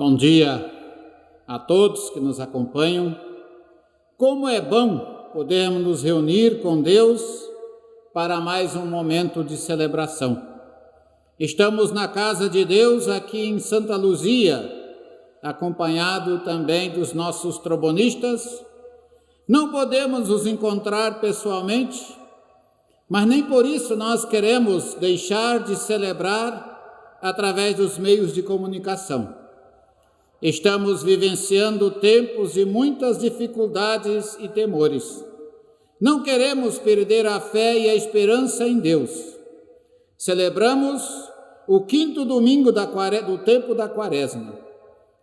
Bom dia a todos que nos acompanham. Como é bom podermos nos reunir com Deus para mais um momento de celebração. Estamos na casa de Deus aqui em Santa Luzia, acompanhado também dos nossos trombonistas. Não podemos nos encontrar pessoalmente, mas nem por isso nós queremos deixar de celebrar através dos meios de comunicação. Estamos vivenciando tempos de muitas dificuldades e temores. Não queremos perder a fé e a esperança em Deus. Celebramos o 5º domingo do tempo da Quaresma.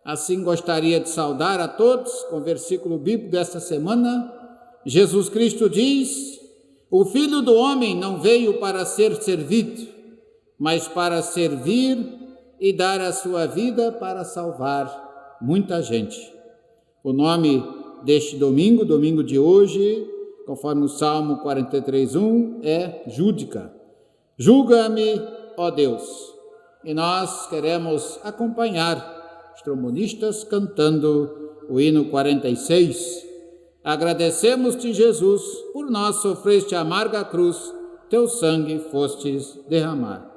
Assim gostaria de saudar a todos com o versículo bíblico desta semana. Jesus Cristo diz: o Filho do Homem não veio para ser servido, mas para servir e dar a sua vida para salvar muita gente. O nome deste domingo de hoje, conforme o Salmo 43:1, é Júdica. Julga-me, ó Deus. E nós queremos acompanhar os trombonistas cantando o hino 46. Agradecemos-te, Jesus, por nós sofreste a amarga cruz, teu sangue fostes derramar.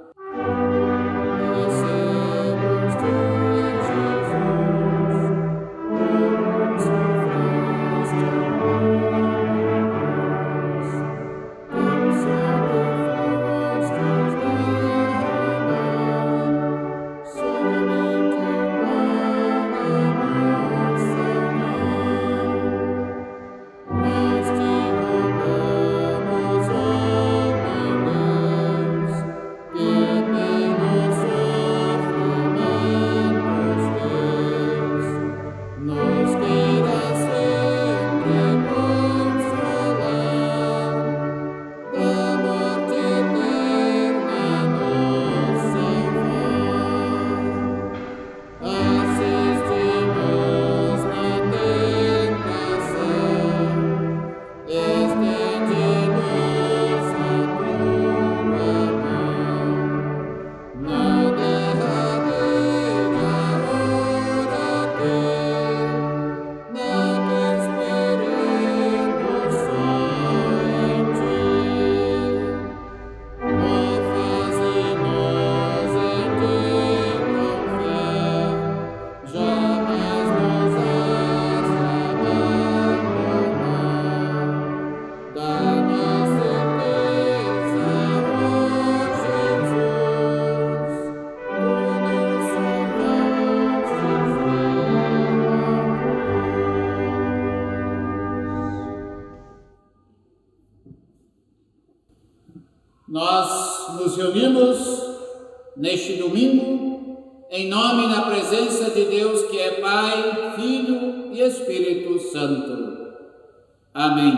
Nós nos reunimos neste domingo em nome e na presença de Deus, que é Pai, Filho e Espírito Santo. Amém.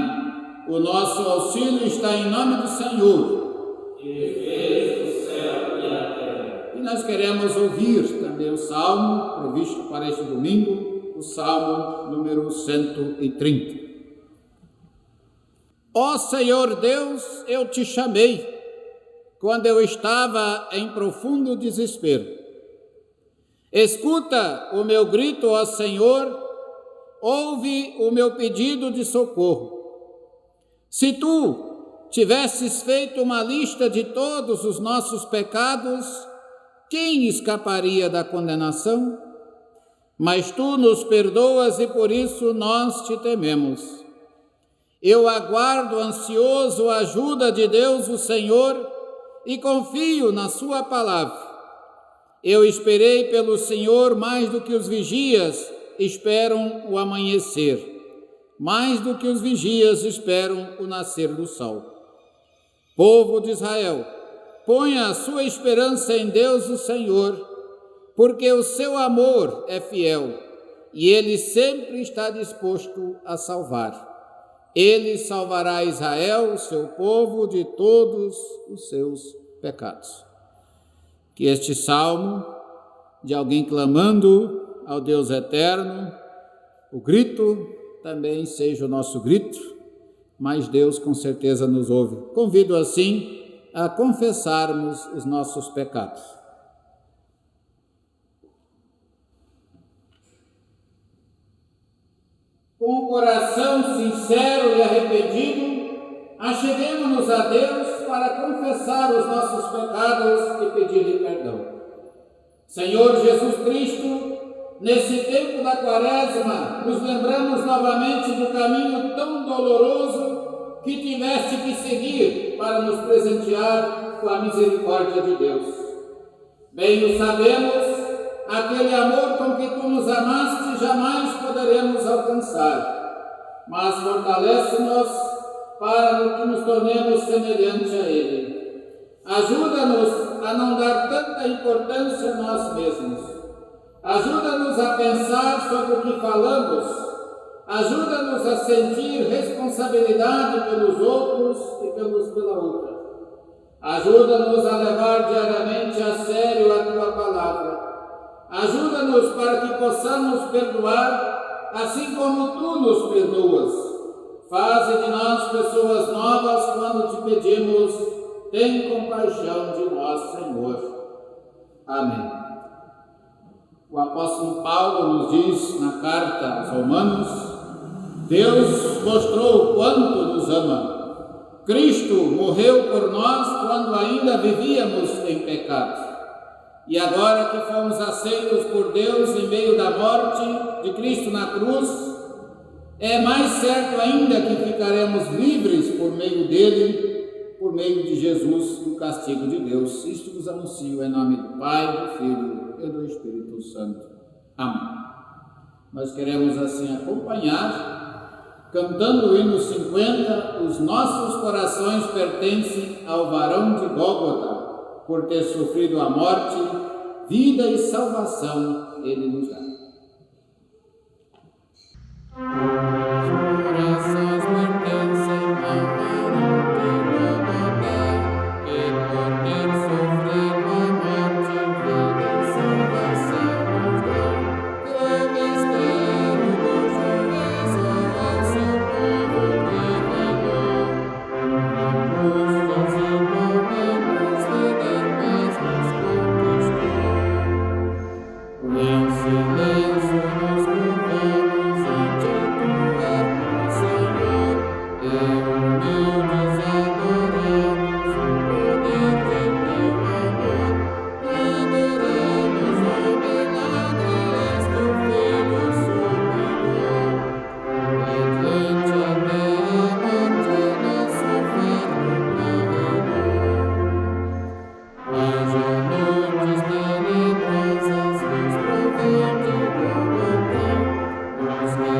O nosso auxílio está em nome do Senhor, que fez o céu e a terra. E nós queremos ouvir também o salmo previsto para este domingo, o salmo número 130. Ó Senhor Deus, eu te chamei quando eu estava em profundo desespero. Escuta o meu grito, ó Senhor, ouve o meu pedido de socorro. Se tu tivesses feito uma lista de todos os nossos pecados, quem escaparia da condenação? Mas tu nos perdoas e por isso nós te tememos. Eu aguardo ansioso a ajuda de Deus, o Senhor, e confio na sua palavra. Eu esperei pelo Senhor mais do que os vigias esperam o amanhecer, mais do que os vigias esperam o nascer do sol. Povo de Israel, ponha a sua esperança em Deus, o Senhor, porque o seu amor é fiel e ele sempre está disposto a salvar. Ele salvará Israel, o seu povo, de todos os seus pecados. Que este salmo, de alguém clamando ao Deus eterno, o grito também seja o nosso grito, mas Deus com certeza nos ouve. Convido assim a confessarmos os nossos pecados. com o coração sincero e arrependido, acheguemo-nos a Deus para confessar os nossos pecados e pedir-lhe perdão. Senhor Jesus Cristo, nesse tempo da Quaresma, nos lembramos novamente do caminho tão doloroso que tiveste que seguir para nos presentear com a misericórdia de Deus. Bem o sabemos, aquele amor com que tu nos amaste jamais poderemos alcançar, mas fortalece-nos para que nos tornemos semelhantes a Ele. Ajuda-nos a não dar tanta importância a nós mesmos. Ajuda-nos a pensar sobre o que falamos. Ajuda-nos a sentir responsabilidade pelos outros e pela outra. Ajuda-nos a levar diariamente a sério a Tua Palavra. Ajuda-nos para que possamos perdoar, assim como Tu nos perdoas. Faze de nós pessoas novas quando te pedimos, tem compaixão de nós, Senhor. Amém. O apóstolo Paulo nos diz na carta aos Romanos: Deus mostrou o quanto nos ama. Cristo morreu por nós quando ainda vivíamos em pecado. E agora que fomos aceitos por Deus em meio da morte de Cristo na cruz, é mais certo ainda que ficaremos livres por meio dele, por meio de Jesus, do castigo de Deus. Isto vos anuncio em nome do Pai, do Filho e do Espírito Santo. Amém. Nós queremos assim acompanhar, cantando o hino 50, os nossos corações pertencem ao varão de Gólgota, por ter sofrido a morte, vida e salvação ele nos dá. Corações pertencem ao varão de Gólgota, que por ter sofrido a morte, vida e salvação nos dá. Que mistério do juízo ao seu povo revelou, angústias e tormentos líder mais nos conquistou. Em silêncio nos curvamos ante tua Senhor, e humildes adoramos o poder de teu amor. Adoramos o milagre, és teu Filho superior. Mediante até a morte, nosso fardo carregou. Haja noites tenebrosas, luz provém de Gólgota, luz que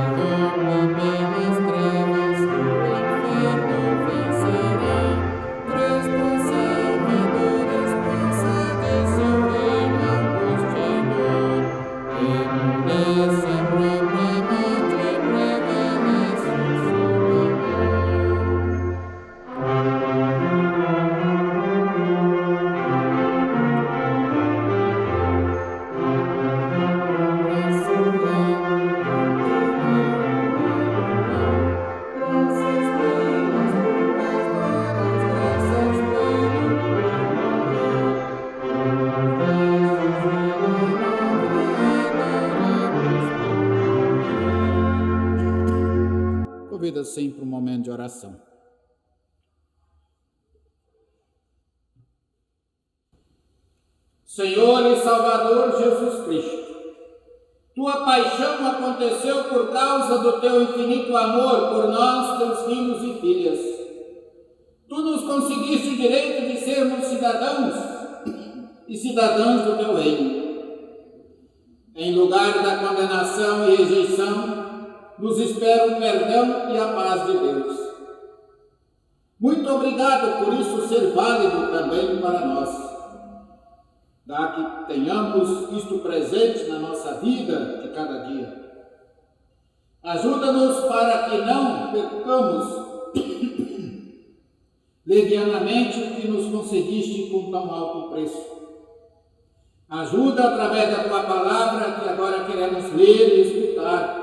rompe pelas trevas, o inferno vencerá. Cristo Salvador, esposa de seu reino angustiador, emudece a própria morte e prevalece o seu amor. Convido sempre um momento de oração. Senhor e Salvador Jesus Cristo, tua paixão aconteceu por causa do teu infinito amor por nós, teus filhos e filhas. Tu nos conseguiste o direito de sermos cidadãos e cidadãs do teu reino. Em lugar da condenação e rejeição, nos espera o perdão e a paz de Deus. Muito obrigado por isso ser válido também para nós. Dá que tenhamos isto presente na nossa vida de cada dia. Ajuda-nos para que não percamos levianamente o que nos concediste com tão alto preço. Ajuda através da tua palavra que agora queremos ler e escutar.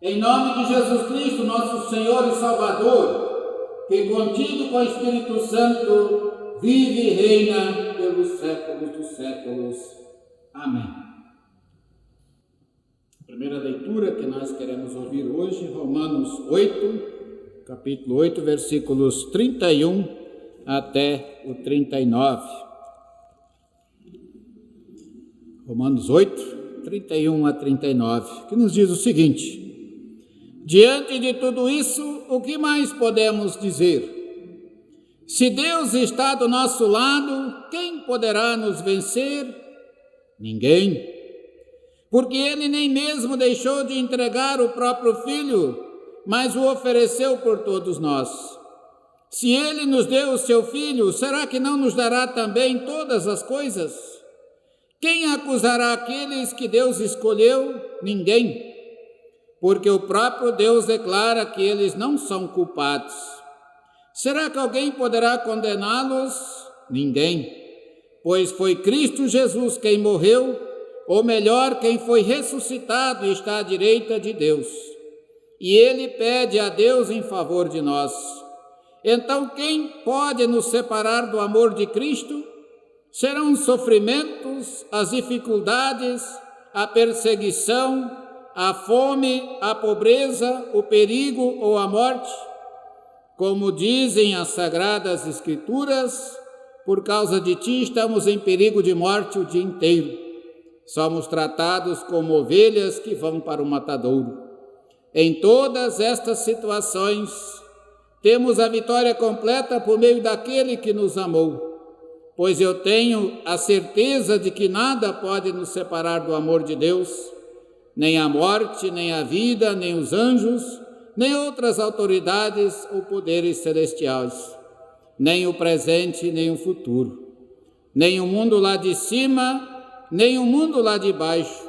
Em nome de Jesus Cristo, nosso Senhor e Salvador, que contigo com o Espírito Santo vive e reina pelos séculos dos séculos. Amém. Primeira leitura que nós queremos ouvir hoje, Romanos 8, capítulo 8, versículos 31 até o 39. Romanos 8, 31 a 39, que nos diz o seguinte: diante de tudo isso, o que mais podemos dizer? Se Deus está do nosso lado, quem poderá nos vencer? Ninguém. Porque Ele nem mesmo deixou de entregar o próprio Filho, mas o ofereceu por todos nós. Se Ele nos deu o seu Filho, será que não nos dará também todas as coisas? Quem acusará aqueles que Deus escolheu? Ninguém. Porque o próprio Deus declara que eles não são culpados. Será que alguém poderá condená-los? Ninguém. Pois foi Cristo Jesus quem morreu, ou melhor, quem foi ressuscitado e está à direita de Deus. E Ele pede a Deus em favor de nós. Então, quem pode nos separar do amor de Cristo? Serão os sofrimentos, as dificuldades, a perseguição, a fome, a pobreza, o perigo ou a morte? Como dizem as Sagradas Escrituras, por causa de ti estamos em perigo de morte o dia inteiro. Somos tratados como ovelhas que vão para o matadouro. Em todas estas situações, temos a vitória completa por meio daquele que nos amou, pois eu tenho a certeza de que nada pode nos separar do amor de Deus, nem a morte, nem a vida, nem os anjos, nem outras autoridades ou poderes celestiais, nem o presente, nem o futuro, nem o mundo lá de cima, nem o mundo lá de baixo.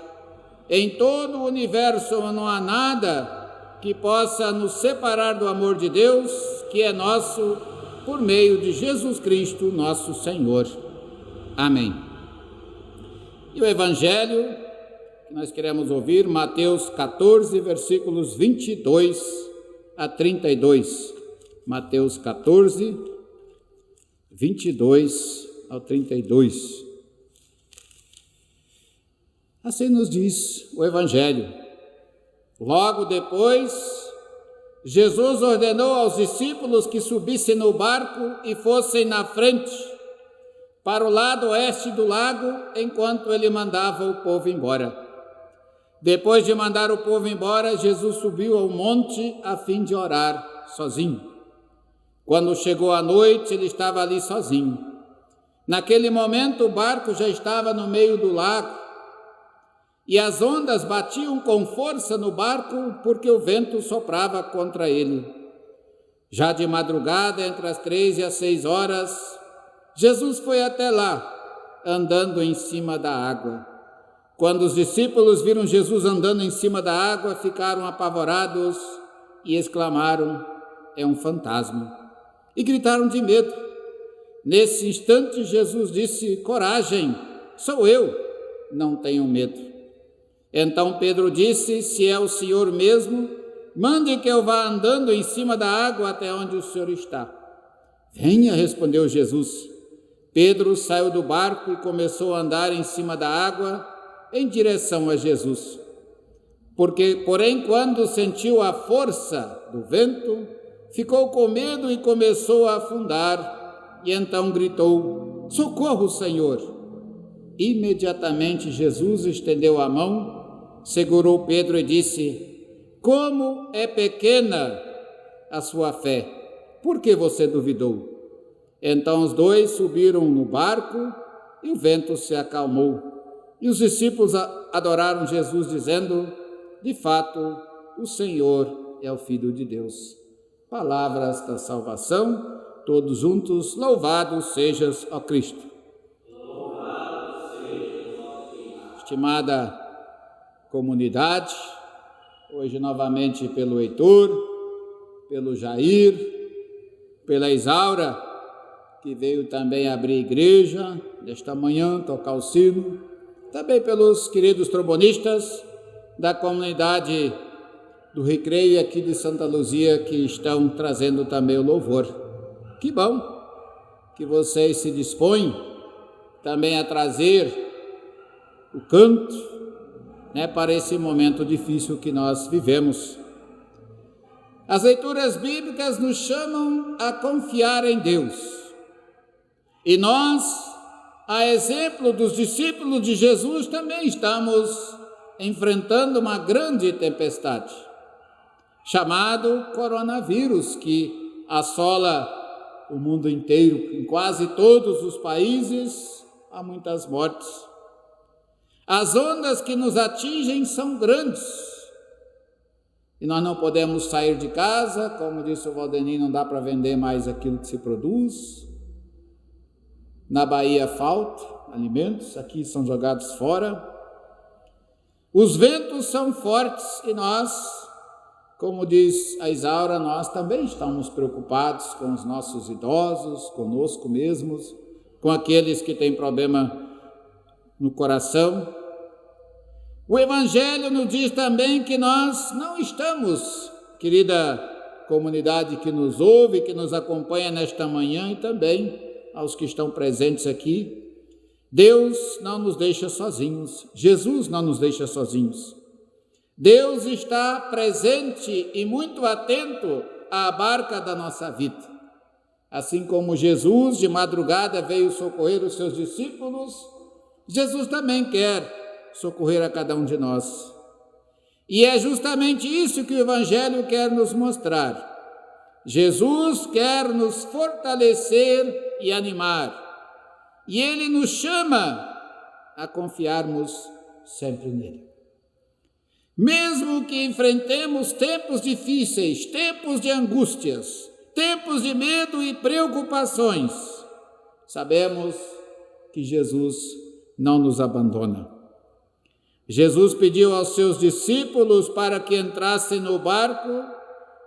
Em todo o universo não há nada que possa nos separar do amor de Deus, que é nosso por meio de Jesus Cristo, nosso Senhor. Amém. E o Evangelho que nós queremos ouvir, Mateus 14, versículos 22 a 32. Mateus 14, 22 ao 32. Assim nos diz o Evangelho. Logo depois, Jesus ordenou aos discípulos que subissem no barco e fossem na frente, para o lado oeste do lago, enquanto ele mandava o povo embora. Depois de mandar o povo embora, Jesus subiu ao monte a fim de orar sozinho. Quando chegou a noite, ele estava ali sozinho. Naquele momento, o barco já estava no meio do lago, e as ondas batiam com força no barco, porque o vento soprava contra ele. Já de madrugada, entre as 3 e as 6 horas, Jesus foi até lá, andando em cima da água. Quando os discípulos viram Jesus andando em cima da água, ficaram apavorados e exclamaram: é um fantasma! E gritaram de medo. Nesse instante, Jesus disse: coragem, sou eu, não tenham medo. Então Pedro disse: se é o Senhor mesmo, mande que eu vá andando em cima da água até onde o Senhor está. Venha, respondeu Jesus. Pedro saiu do barco e começou a andar em cima da água em direção a Jesus. Porém, quando sentiu a força do vento, ficou com medo e começou a afundar. E então gritou: socorro, Senhor! Imediatamente Jesus estendeu a mão, segurou Pedro e disse: como é pequena a sua fé, por que você duvidou? Então os dois subiram no barco e o vento se acalmou. E os discípulos adoraram Jesus, dizendo: de fato, o Senhor é o Filho de Deus. Palavras da salvação, todos juntos: louvado sejas, ó Cristo. Louvado sejas, ó Cristo. Estimada comunidade, hoje novamente pelo Heitor, pelo Jair, pela Isaura, que veio também abrir igreja nesta manhã, tocar o sino, também pelos queridos trombonistas da comunidade do Recreio aqui de Santa Luzia, que estão trazendo também o louvor. Que bom que vocês se dispõem também a trazer o canto, para esse momento difícil que nós vivemos. As leituras bíblicas nos chamam a confiar em Deus. E nós, a exemplo dos discípulos de Jesus, também estamos enfrentando uma grande tempestade, chamado coronavírus, que assola o mundo inteiro. Em quase todos os países há muitas mortes. As ondas que nos atingem são grandes e nós não podemos sair de casa. Como disse o Valdenir, não dá para vender mais aquilo que se produz. Na Bahia falta alimentos, aqui são jogados fora. Os ventos são fortes e nós, como diz a Isaura, nós também estamos preocupados com os nossos idosos, conosco mesmos, com aqueles que têm problema no coração. O Evangelho nos diz também que nós não estamos, querida comunidade que nos ouve, que nos acompanha nesta manhã, e também aos que estão presentes aqui, Deus não nos deixa sozinhos, Jesus não nos deixa sozinhos. Deus está presente e muito atento à barca da nossa vida. Assim como Jesus de madrugada veio socorrer os seus discípulos, Jesus também quer socorrer a cada um de nós. E é justamente isso que o Evangelho quer nos mostrar. Jesus quer nos fortalecer e animar. E Ele nos chama a confiarmos sempre nele. Mesmo que enfrentemos tempos difíceis, tempos de angústias, tempos de medo e preocupações, sabemos que Jesus não nos abandona. Jesus pediu aos seus discípulos para que entrassem no barco,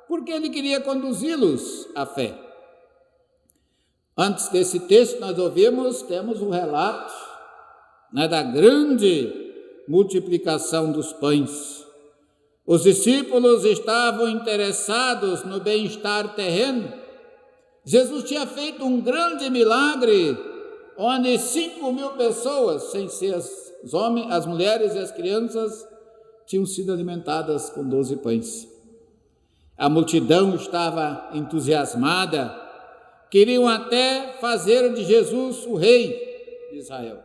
porque Ele queria conduzi-los à fé. Antes desse texto nós temos um relato da grande multiplicação dos pães. Os discípulos estavam interessados no bem-estar terreno. Jesus tinha feito um grande milagre, onde 5.000 pessoas, sem ser os homens, as mulheres e as crianças, tinham sido alimentadas com 12 pães. A multidão estava entusiasmada, queriam até fazer de Jesus o rei de Israel.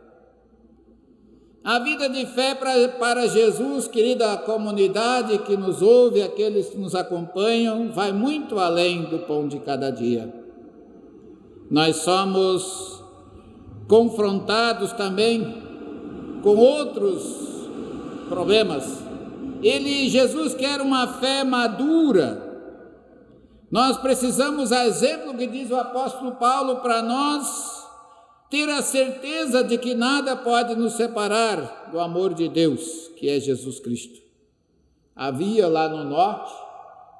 A vida de fé para Jesus, querida comunidade que nos ouve, aqueles que nos acompanham, vai muito além do pão de cada dia. Nós somos confrontados também com outros problemas. Jesus quer uma fé madura. Nós precisamos, a exemplo que diz o apóstolo Paulo, para nós ter a certeza de que nada pode nos separar do amor de Deus, que é Jesus Cristo. Havia lá no norte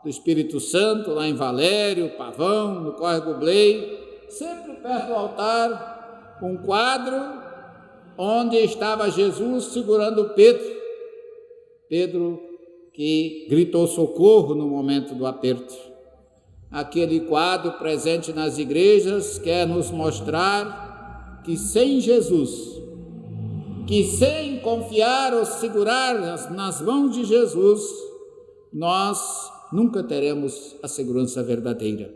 do Espírito Santo, lá em Valério, Pavão, no Córrego Blei, sempre perto do altar, um quadro onde estava Jesus segurando Pedro. Pedro que gritou socorro no momento do aperto. Aquele quadro presente nas igrejas quer nos mostrar que sem Jesus, que sem confiar ou segurar nas mãos de Jesus, nós nunca teremos a segurança verdadeira.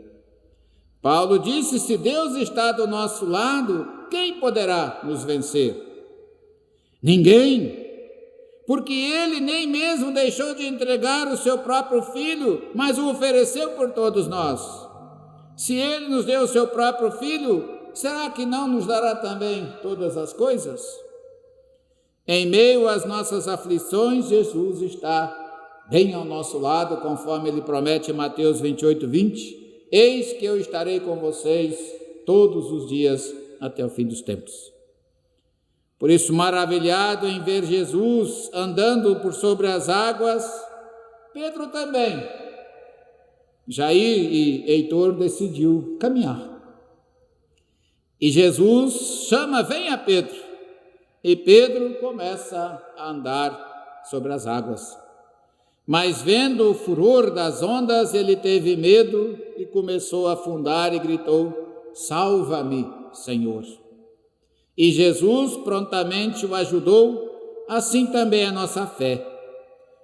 Paulo disse: se Deus está do nosso lado, quem poderá nos vencer? Ninguém, porque Ele nem mesmo deixou de entregar o seu próprio Filho, mas o ofereceu por todos nós. Se Ele nos deu o seu próprio Filho, será que não nos dará também todas as coisas? Em meio às nossas aflições, Jesus está bem ao nosso lado, conforme Ele promete em Mateus 28:20. Eis que eu estarei com vocês todos os dias até o fim dos tempos. Por isso, maravilhado em ver Jesus andando por sobre as águas, Pedro também, Jair e Heitor, decidiu caminhar. E Jesus chama: venha Pedro. E Pedro começa a andar sobre as águas. Mas vendo o furor das ondas, ele teve medo e começou a afundar e gritou: salva-me, Senhor. E Jesus prontamente o ajudou, assim também a nossa fé.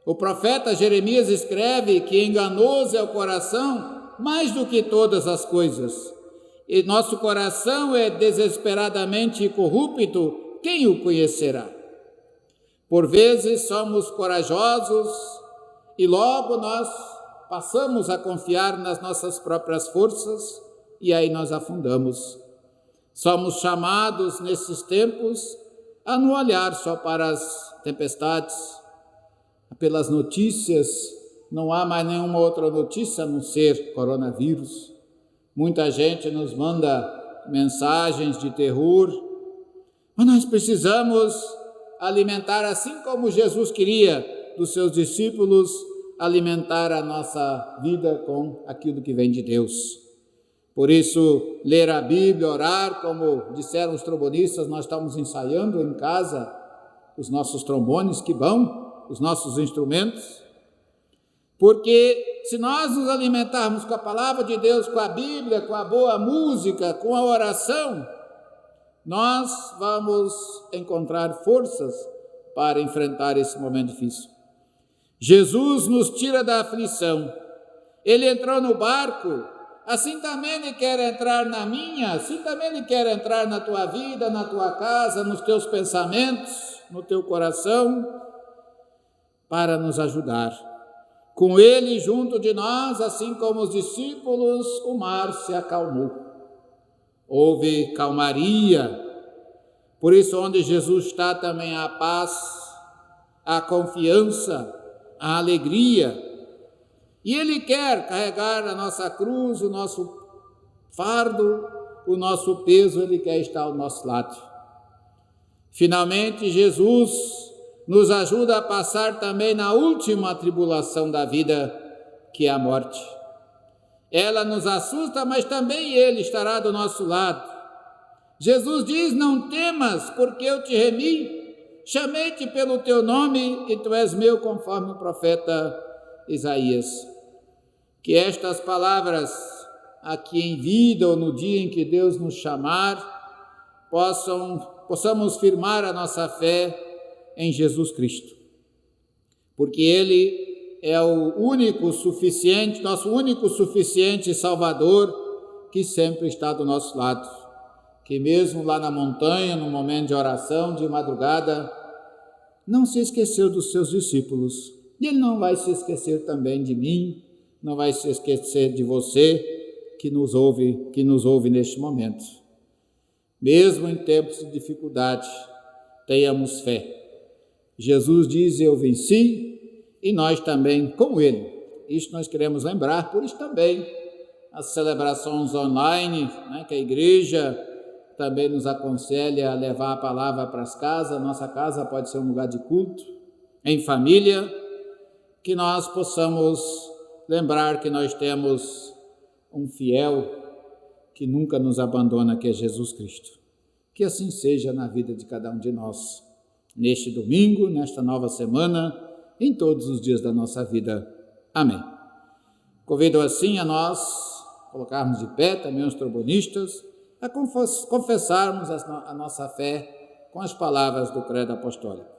O profeta Jeremias escreve que enganoso é o coração mais do que todas as coisas, e nosso coração é desesperadamente corrupto, quem o conhecerá? Por vezes somos corajosos e logo nós passamos a confiar nas nossas próprias forças e aí nós afundamos. Somos chamados nesses tempos a não olhar só para as tempestades, pelas notícias. Não há mais nenhuma outra notícia a não ser coronavírus. Muita gente nos manda mensagens de terror, mas nós precisamos alimentar, assim como Jesus queria dos seus discípulos, alimentar a nossa vida com aquilo que vem de Deus. Por isso, ler a Bíblia, orar, como disseram os trombonistas, nós estamos ensaiando em casa os nossos trombones, que bom, os nossos instrumentos, porque se nós nos alimentarmos com a palavra de Deus, com a Bíblia, com a boa música, com a oração, nós vamos encontrar forças para enfrentar esse momento difícil. Jesus nos tira da aflição. Ele entrou no barco, assim também Ele quer entrar na minha, assim também Ele quer entrar na tua vida, na tua casa, nos teus pensamentos, no teu coração, para nos ajudar. Com Ele junto de nós, assim como os discípulos, o mar se acalmou. Houve calmaria. Por isso, onde Jesus está, também há paz, há confiança, há alegria. E Ele quer carregar a nossa cruz, o nosso fardo, o nosso peso, Ele quer estar ao nosso lado. Finalmente, Jesus nos ajuda a passar também na última tribulação da vida, que é a morte. Ela nos assusta, mas também Ele estará do nosso lado. Jesus diz: não temas, porque eu te remi, chamei-te pelo teu nome e tu és meu, conforme o profeta Isaías. Que estas palavras aqui em vida ou no dia em que Deus nos chamar, possamos firmar a nossa fé em Jesus Cristo, porque Ele é o único suficiente, nosso único suficiente Salvador, que sempre está do nosso lado, que mesmo lá na montanha, no momento de oração, de madrugada, não se esqueceu dos seus discípulos, e Ele não vai se esquecer também de mim, não vai se esquecer de você que nos ouve neste momento. Mesmo em tempos de dificuldade, tenhamos fé. Jesus diz: eu venci, e nós também com Ele. Isto nós queremos lembrar, por isso também as celebrações online, que a igreja também nos aconselha a levar a palavra para as casas. Nossa casa pode ser um lugar de culto, em família, que nós possamos lembrar que nós temos um fiel que nunca nos abandona, que é Jesus Cristo. Que assim seja na vida de cada um de nós, neste domingo, nesta nova semana, em todos os dias da nossa vida. Amém. Convido assim a nós colocarmos de pé, também os trombonistas, a confessarmos a nossa fé com as palavras do credo apostólico.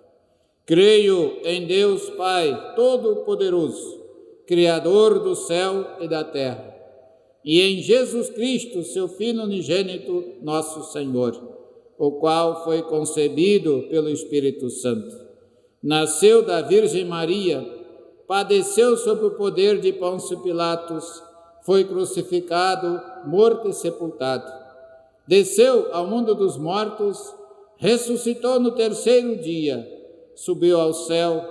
Creio em Deus Pai Todo-Poderoso, Criador do céu e da terra, e em Jesus Cristo, seu Filho unigênito, nosso Senhor, o qual foi concebido pelo Espírito Santo. Nasceu da Virgem Maria, padeceu sob o poder de Pôncio Pilatos, foi crucificado, morto e sepultado. Desceu ao mundo dos mortos, ressuscitou no terceiro dia, subiu ao céu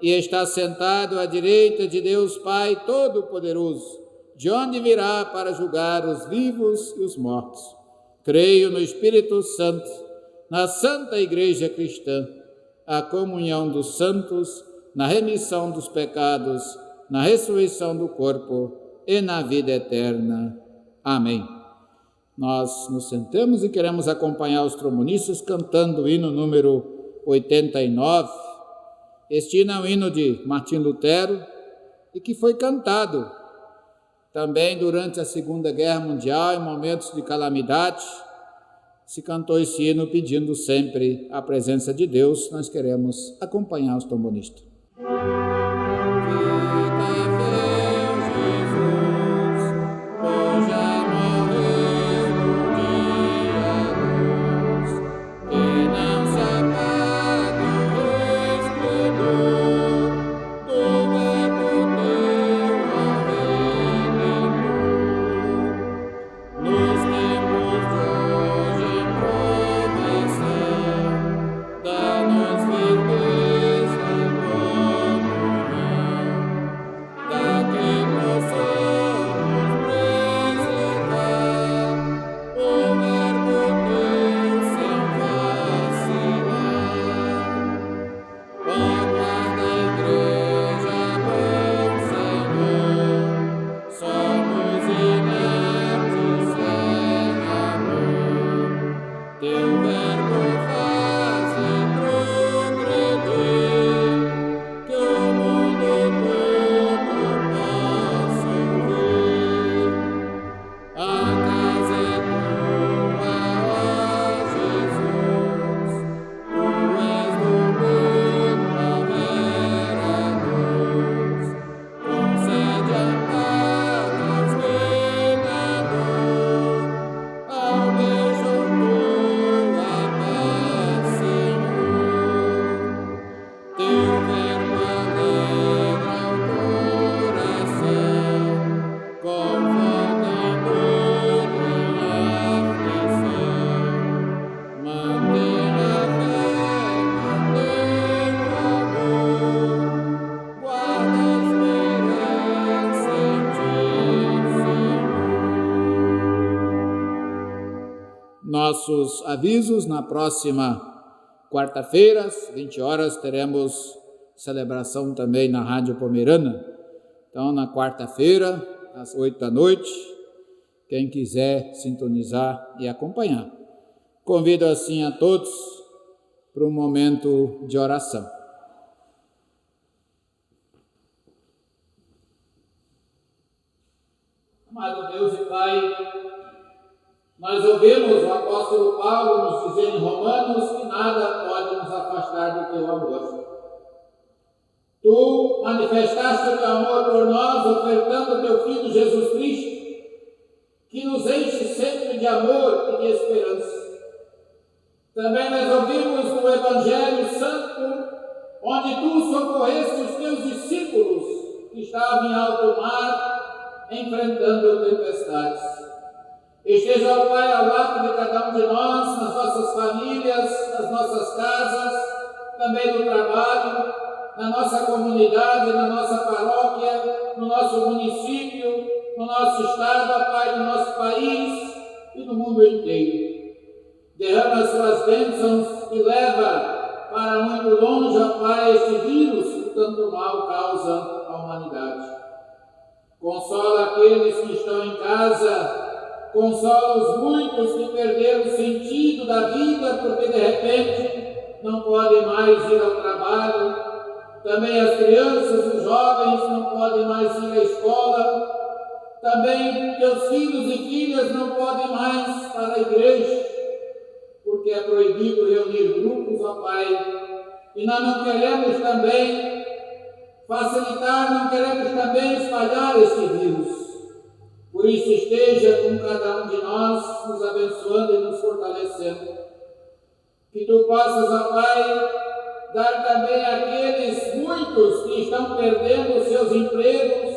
e está sentado à direita de Deus Pai Todo-Poderoso, de onde virá para julgar os vivos e os mortos. Creio no Espírito Santo, na Santa Igreja Cristã, a comunhão dos santos, na remissão dos pecados, na ressurreição do corpo e na vida eterna. Amém. Nós nos sentamos e queremos acompanhar os trombonistas cantando o hino número 89. Este hino é um hino de Martim Lutero e que foi cantado também durante a Segunda Guerra Mundial, em momentos de calamidade, se cantou esse hino pedindo sempre a presença de Deus, nós queremos acompanhar os trombonistas. Nossos avisos: na próxima quarta-feira, às 20 horas, teremos celebração também na Rádio Pomerana. Então, na quarta-feira, às 8 da noite, quem quiser sintonizar e acompanhar. Convido assim a todos para um momento de oração. Amado Deus e Pai, nós ouvimos o apóstolo Paulo nos dizer em Romanos que nada pode nos afastar do teu amor. Tu manifestaste o teu amor por nós, ofertando o teu Filho Jesus Cristo, que nos enche sempre de amor e de esperança. Também nós ouvimos no Evangelho Santo, onde tu socorreste os teus discípulos que estavam em alto mar, enfrentando tempestades. Esteja, ó Pai, ao lado de cada um de nós, nas nossas famílias, nas nossas casas, também no trabalho, na nossa comunidade, na nossa paróquia, no nosso município, no nosso estado, ó Pai, no nosso país e no mundo inteiro. Derrama as suas bênçãos e leva para muito longe, ó Pai, este vírus que tanto mal causa à humanidade. Consola aqueles que estão em casa, consola os muitos que perderam o sentido da vida porque de repente não podem mais ir ao trabalho. Também as crianças, os jovens não podem mais ir à escola. Também teus filhos e filhas não podem mais para a igreja, porque é proibido reunir grupos, ó Pai. E nós não queremos também facilitar, não queremos também espalhar este vírus. Por isso esteja com cada um de nós, nos abençoando e nos fortalecendo. Que tu possas, ó Pai, dar também àqueles muitos que estão perdendo os seus empregos,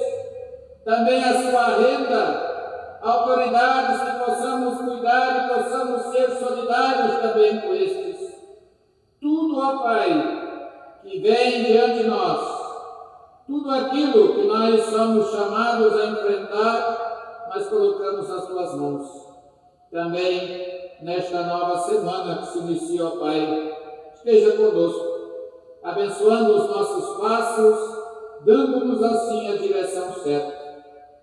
também a sua renda, autoridades que possamos cuidar e possamos ser solidários também com estes. Tudo, ó Pai, que vem diante de nós, tudo aquilo que nós somos chamados a enfrentar, nós colocamos nas tuas mãos. Também nesta nova semana que se inicia, ó Pai, esteja conosco, abençoando os nossos passos, dando-nos assim a direção certa.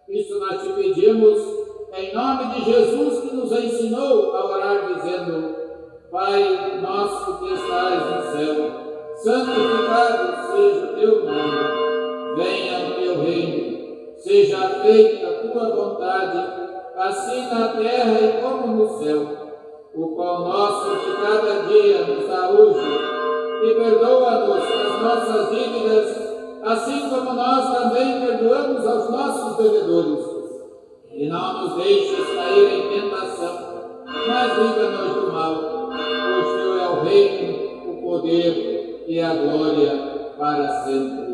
Isso nós te pedimos em nome de Jesus, que nos ensinou a orar dizendo: Pai nosso que estais no céu, santificado seja o teu nome, venha o teu reino. Seja feita a tua vontade, assim na terra e como no céu. o pão nosso de cada dia nos dá hoje, e perdoa-nos as nossas dívidas, assim como nós também perdoamos aos nossos devedores. E não nos deixes cair em tentação, mas livra-nos do mal, pois teu é o reino, o poder e a glória para sempre.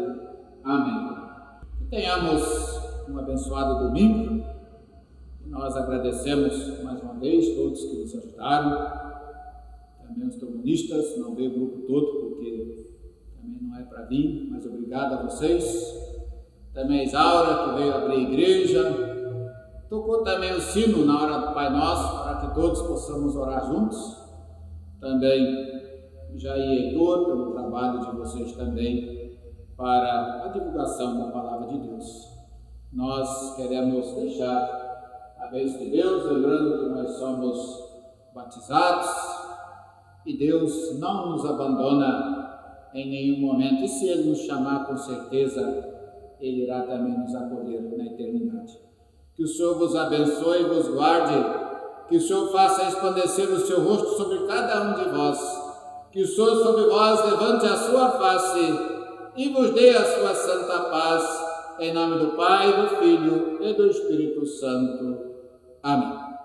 Amém. Que tenhamos um abençoado domingo. Nós agradecemos mais uma vez todos que nos ajudaram, também os comunistas, não veio o grupo todo porque também não é para vir, mas obrigado a vocês. Também a Isaura, que veio abrir a igreja, tocou também o sino na hora do Pai Nosso, para que todos possamos orar juntos. Também Jair e Heitor, pelo trabalho de vocês também, para a divulgação da Palavra de Deus. Nós queremos deixar a bênção de Deus, lembrando que nós somos batizados e Deus não nos abandona em nenhum momento, e se Ele nos chamar, com certeza Ele irá também nos acolher na eternidade. Que o Senhor vos abençoe e vos guarde, que o Senhor faça resplandecer o seu rosto sobre cada um de vós, que o Senhor sobre vós levante a sua face e vos dê a sua santa paz, em nome do Pai, do Filho e do Espírito Santo. Amém.